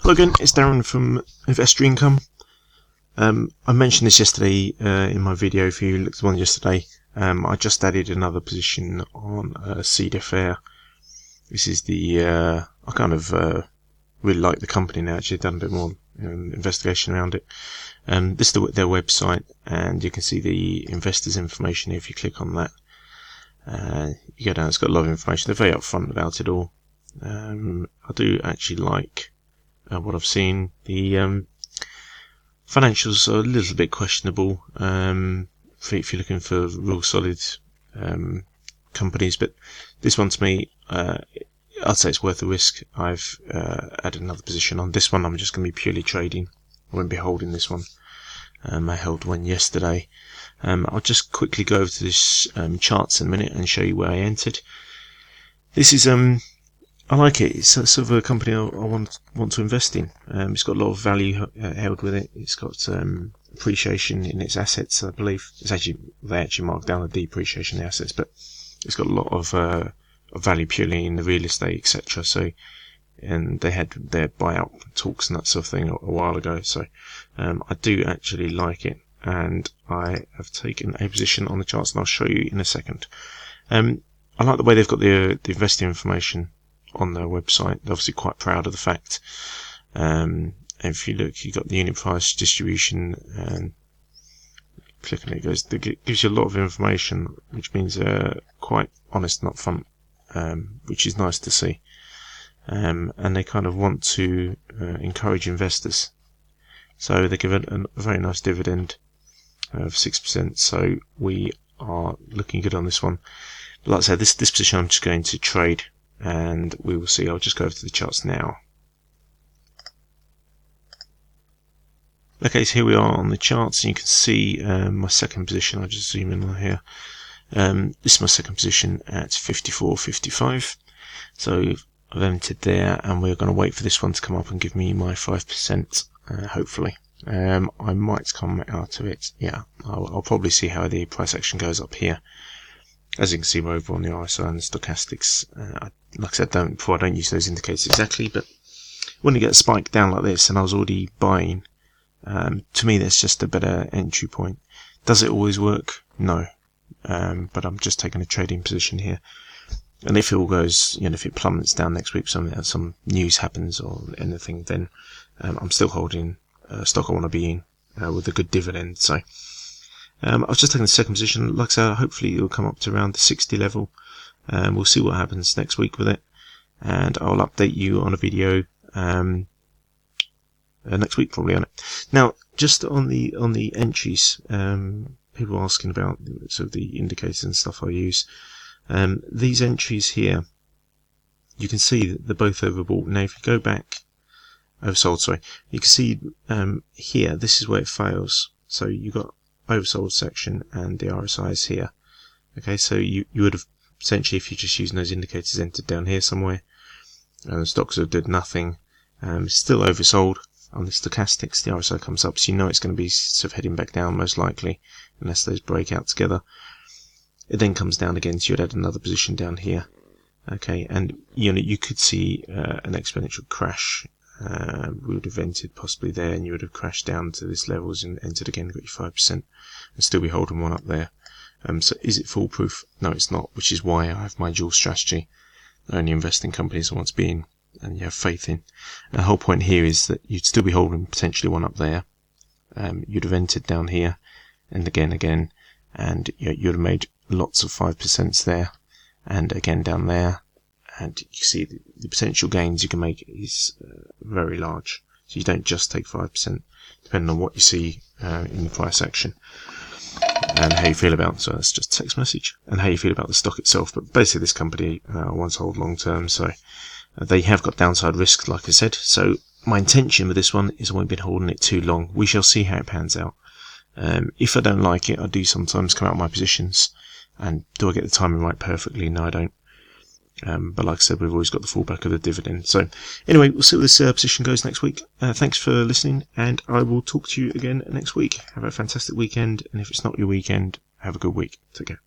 Hello again, it's Darren from Investor Income. I mentioned this yesterday in my video. If you looked at the one yesterday, I just added another position on Cedar Fair. This is the I kind of really like the company now. Actually, done a bit more investigation around it. This is their website, and you can see the investors' information here. If you click on that, you go down. It's got a lot of information. They're very upfront about it all. I do actually like what I've seen. The financials are a little bit questionable if you're looking for real solid companies, but this one to me, I'd say it's worth the risk. I've added another position on this one. I'm just going to be purely trading. I won't be holding this one. I held one yesterday. I'll just quickly go over to this charts in a minute and show you where I entered. This is I like it. It's sort of a company I want to invest in. It's got a lot of value held with it. It's got appreciation in its assets, I believe. They actually marked down the depreciation in the assets, but it's got a lot of value purely in the real estate, etc. So, and they had their buyout talks and that sort of thing a while ago. So, I do actually like it, and I have taken a position on the charts, and I'll show you in a second. I like the way they've got the investing information on their website. They're obviously quite proud of the fact. If you look, you've got the unit price distribution, and click on it, it gives you a lot of information, which means they're quite honest and upfront, which is nice to see. And they kind of want to encourage investors. So they give it a very nice dividend of 6%. So we are looking good on this one. But like I said, this position I'm just going to trade, and we will see. I'll just go over to the charts now. Okay, so here we are on the charts, and you can see my second position. I'll just zoom in on here. This is my second position at 54.55. So I've entered there, and we're going to wait for this one to come up and give me my 5%, hopefully. I might come out of it. Yeah, I'll probably see how the price action goes up here. As you can see, we're over on the RSI and the stochastics. Like I said, I don't use those indicators exactly, but when you get a spike down like this, and I was already buying, to me that's just a better entry point. Does it always work? No. But I'm just taking a trading position here. And if it all goes, if it plummets down next week, some news happens or anything, then I'm still holding stock I want to be in with a good dividend. So I was just taking the second position. Like I said, hopefully it'll come up to around the 60 level. We'll see what happens next week with it, and I'll update you on a video next week probably on it. Now, just on the entries, people are asking about sort of the indicators and stuff I use. These entries here, you can see that they're both overbought. Now, if you go back, oversold, sorry, you can see here, this is where it fails. So you got oversold section, and the RSI is here. Okay, so you would have essentially, if you're just using those indicators, entered down here somewhere, and the stocks have did nothing. Still oversold. On the stochastics, the RSI comes up, so you know it's going to be sort of heading back down most likely, unless those break out together. It then comes down again, so you'd add another position down here. Okay, and you could see an exponential crash. We would have entered possibly there, and you would have crashed down to this levels and entered again, got your 5%, and still be holding one up there. So is it foolproof? No, it's not, which is why I have my dual strategy. I only invest in companies I want to be in and you have faith in. And the whole point here is that you'd still be holding potentially one up there. You'd have entered down here and again, and you'd have made lots of 5% there, and again down there, and you see the potential gains you can make is very large. So you don't just take 5%, depending on what you see in the price action and how you feel about, so that's just a text message, and how you feel about the stock itself. But basically this company I want to hold long term, so they have got downside risk, like I said. So my intention with this one is I won't be holding it too long. We shall see how it pans out. If I don't like it, I do sometimes come out of my positions. And do I get the timing right perfectly? No, I don't. But like I said, we've always got the fallback of the dividend. So anyway, we'll see where this position goes next week. Thanks for listening, and I will talk to you again next week. Have a fantastic weekend, and if it's not your weekend, have a good week. Take care.